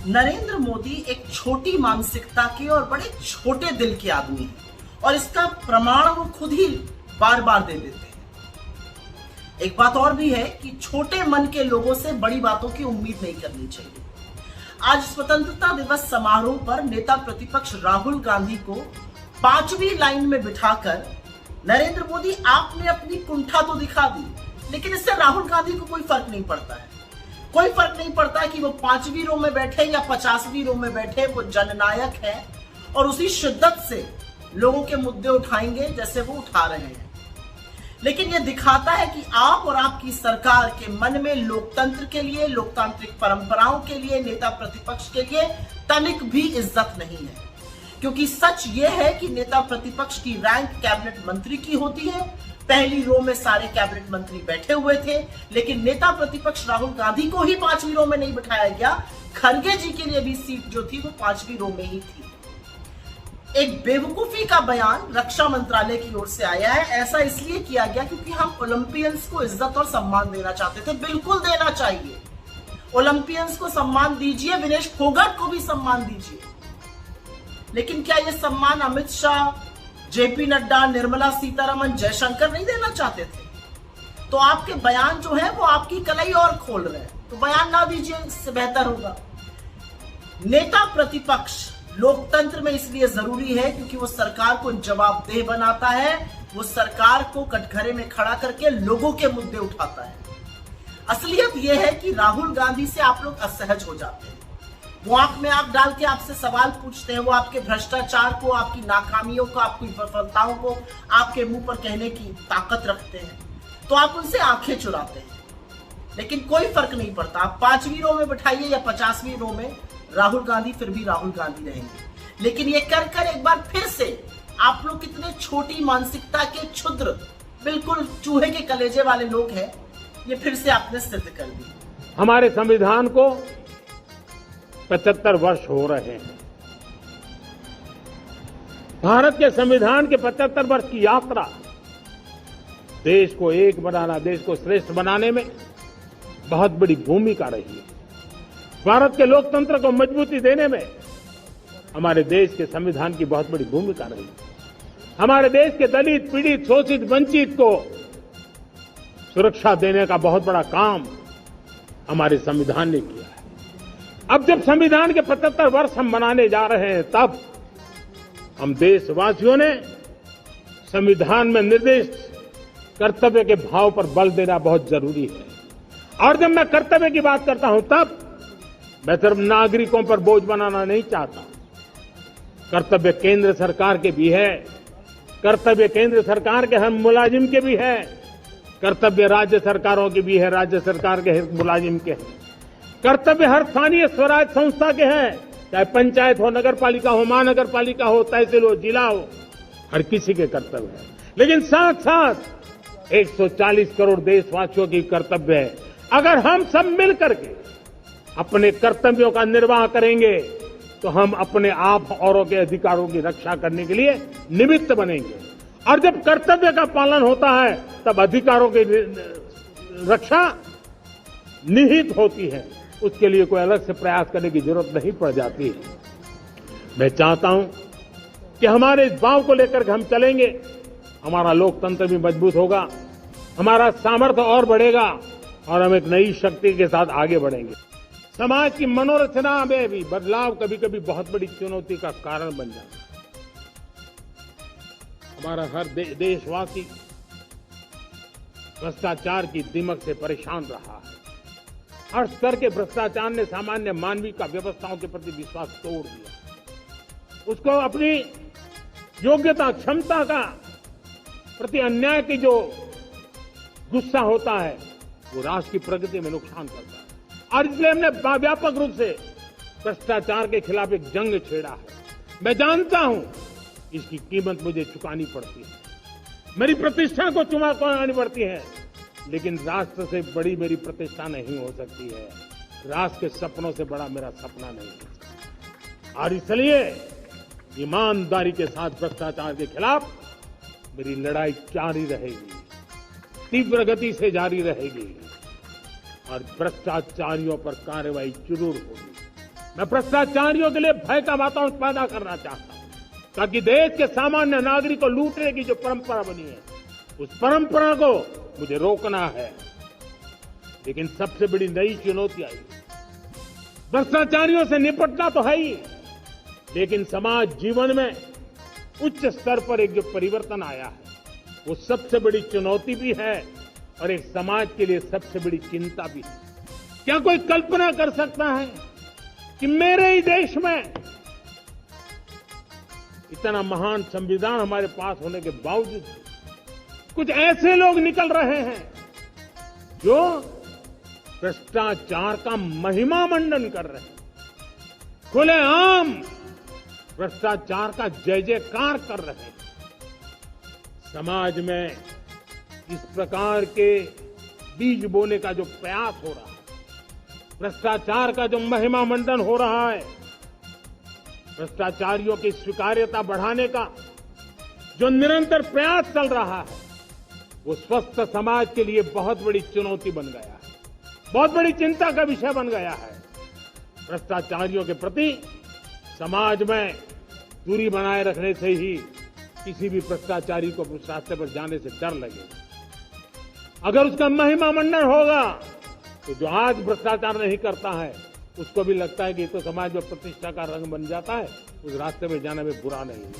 नरेंद्र मोदी एक छोटी मानसिकता के और बड़े छोटे दिल के आदमी हैं और इसका प्रमाण वो खुद ही बार बार दे देते हैं। एक बात और भी है कि छोटे मन के लोगों से बड़ी बातों की उम्मीद नहीं करनी चाहिए। आज स्वतंत्रता दिवस समारोह पर नेता प्रतिपक्ष राहुल गांधी को 5वीं लाइन में बिठाकर नरेंद्र मोदी आपने अपनी कुंठा तो दिखा दी, लेकिन इससे राहुल गांधी को कोई फर्क नहीं पड़ता है। कोई फर्क नहीं पड़ता कि वो 5वीं रो में बैठे या 50वीं रो में बैठे, वो जननायक है और उसी शिद्दत से लोगों के मुद्दे उठाएंगे जैसे वो उठा रहे हैं। लेकिन ये दिखाता है कि आप और आपकी सरकार के मन में लोकतंत्र के लिए, लोकतांत्रिक परंपराओं के लिए, नेता प्रतिपक्ष के लिए तनिक भी इज्जत नहीं है। क्योंकि सच ये है कि नेता प्रतिपक्ष की रैंक कैबिनेट मंत्री की होती है। पहली रो में सारे कैबिनेट मंत्री बैठे हुए थे, लेकिन नेता प्रतिपक्ष राहुल गांधी को ही 5वीं रो में नहीं बिठाया गया। खरगे जी के लिए भी सीट जो थी वो 5वीं रो में ही थी। एक बेवकूफी का बयान रक्षा मंत्रालय की ओर से आया है। ऐसा इसलिए किया गया क्योंकि हम ओलंपियंस को इज्जत और सम्मान देना चाहते थे। बिल्कुल देना चाहिए, ओलंपियंस को सम्मान दीजिए, विनेश फोगाट को भी सम्मान दीजिए, लेकिन क्या यह सम्मान अमित शाह, जेपी नड्डा, निर्मला सीतारमण, जयशंकर नहीं देना चाहते थे? तो आपके बयान जो है वो आपकी कलाई और खोल रहे हैं, तो बयान ना दीजिए, इससे बेहतर होगा। नेता प्रतिपक्ष लोकतंत्र में इसलिए जरूरी है क्योंकि वो सरकार को जवाबदेह बनाता है, वो सरकार को कटघरे में खड़ा करके लोगों के मुद्दे उठाता है। असलियत यह है कि राहुल गांधी से आप लोग असहज हो जाते हैं। वो आंख में आंख डाल के आपसे सवाल पूछते हैं, वो आपके भ्रष्टाचार को, आपकी नाकामियों को, आपकी विफलताओं को आपके मुंह पर कहने की ताकत रखते हैं, तो आप उनसे आंखें चुराते हैं। लेकिन कोई फर्क नहीं पड़ता, आप 5वीं रो में बैठाइए या 50वीं रो में, राहुल गांधी फिर भी राहुल गांधी रहेंगे। लेकिन ये कर एक बार फिर से आप लोग कितने छोटी मानसिकता के, क्षुद्र, बिल्कुल चूहे के कलेजे वाले लोग हैं, ये फिर से आपने सिद्ध कर दी। हमारे संविधान को 75 वर्ष हो रहे हैं। भारत के संविधान के 75 वर्ष की यात्रा देश को एक बनाना, देश को श्रेष्ठ बनाने में बहुत बड़ी भूमिका रही है। भारत के लोकतंत्र को मजबूती देने में हमारे देश के संविधान की बहुत बड़ी भूमिका रही है। हमारे देश के दलित, पीड़ित, शोषित, वंचित को सुरक्षा देने का बहुत बड़ा काम हमारे संविधान ने किया है। अब जब संविधान के 75 वर्ष हम मनाने जा रहे हैं, तब हम देशवासियों ने संविधान में निर्दिष्ट कर्तव्य के भाव पर बल देना बहुत जरूरी है। और जब मैं कर्तव्य की बात करता हूं, तब मैं सिर्फ नागरिकों पर बोझ बनाना नहीं चाहता। कर्तव्य केंद्र सरकार के भी है, कर्तव्य केंद्र सरकार के हर मुलाजिम के भी है, कर्तव्य राज्य सरकारों के भी है, राज्य सरकार के हर मुलाजिम के हैं, कर्तव्य हर स्थानीय स्वराज संस्था के हैं, चाहे पंचायत हो, नगर पालिका हो, महानगर पालिका हो, तहसील हो, जिला हो, हर किसी के कर्तव्य है। लेकिन साथ साथ 140 करोड़ देशवासियों की कर्तव्य है। अगर हम सब मिलकर के अपने कर्तव्यों का निर्वाह करेंगे तो हम अपने आप औरों के अधिकारों की रक्षा करने के लिए निमित्त बनेंगे। और जब कर्तव्य का पालन होता है, तब अधिकारों की रक्षा निहित होती है। उसके लिए कोई अलग से प्रयास करने की जरूरत नहीं पड़ जाती है। मैं चाहता हूं कि हमारे इस भाव को लेकर के हम चलेंगे, हमारा लोकतंत्र भी मजबूत होगा, हमारा सामर्थ्य और बढ़ेगा और हम एक नई शक्ति के साथ आगे बढ़ेंगे। समाज की मनोरचना में भी बदलाव कभी कभी बहुत बड़ी चुनौती का कारण बन जाता है। हमारा हर देशवासी भ्रष्टाचार की दिमक से परेशान रहा है। हर स्तर के भ्रष्टाचार ने सामान्य मानवीय का व्यवस्थाओं के प्रति विश्वास तोड़ दिया। उसको अपनी योग्यता, क्षमता का प्रति अन्याय की जो गुस्सा होता है, वो राष्ट्र की प्रगति में नुकसान करता है। और इसलिए हमने व्यापक रूप से भ्रष्टाचार के खिलाफ एक जंग छेड़ा है। मैं जानता हूं इसकी कीमत मुझे चुकानी पड़ती है, मेरी प्रतिष्ठा को चुकानी पड़ती है, लेकिन राष्ट्र से बड़ी मेरी प्रतिष्ठा नहीं हो सकती है, राष्ट्र के सपनों से बड़ा मेरा सपना नहीं है। और इसलिए ईमानदारी के साथ भ्रष्टाचार के खिलाफ मेरी लड़ाई जारी रहेगी, तीव्र गति से जारी रहेगी और भ्रष्टाचारियों पर कार्रवाई जरूर होगी। मैं भ्रष्टाचारियों के लिए भय का वातावरण पैदा करना चाहता हूं, ताकि देश के सामान्य नागरिक को लूटने की जो परंपरा बनी है, उस परंपरा को मुझे रोकना है। लेकिन सबसे बड़ी नई चुनौती आई, भ्रष्टाचारियों से निपटना तो है ही, लेकिन समाज जीवन में उच्च स्तर पर एक जो परिवर्तन आया है, वो सबसे बड़ी चुनौती भी है और एक समाज के लिए सबसे बड़ी चिंता भी है। क्या कोई कल्पना कर सकता है कि मेरे ही देश में इतना महान संविधान हमारे पास होने के बावजूद कुछ ऐसे लोग निकल रहे हैं जो भ्रष्टाचार का महिमा मंडन कर रहे हैं, खुलेआम भ्रष्टाचार का जय जयकार कर रहे हैं। समाज में इस प्रकार के बीज बोने का जो प्रयास हो रहा है, भ्रष्टाचार का जो महिमा मंडन हो रहा है, भ्रष्टाचारियों की स्वीकार्यता बढ़ाने का जो निरंतर प्रयास चल रहा है, वो स्वस्थ समाज के लिए बहुत बड़ी चुनौती बन गया है, बहुत बड़ी चिंता का विषय बन गया है। भ्रष्टाचारियों के प्रति समाज में दूरी बनाए रखने से ही किसी भी भ्रष्टाचारी को उस रास्ते पर जाने से डर लगेगा। अगर उसका महिमा मंडन होगा तो जो आज भ्रष्टाचार नहीं करता है उसको भी लगता है कि ये तो समाज में प्रतिष्ठा का रंग बन जाता है, उस रास्ते में जाने में बुरा नहीं है।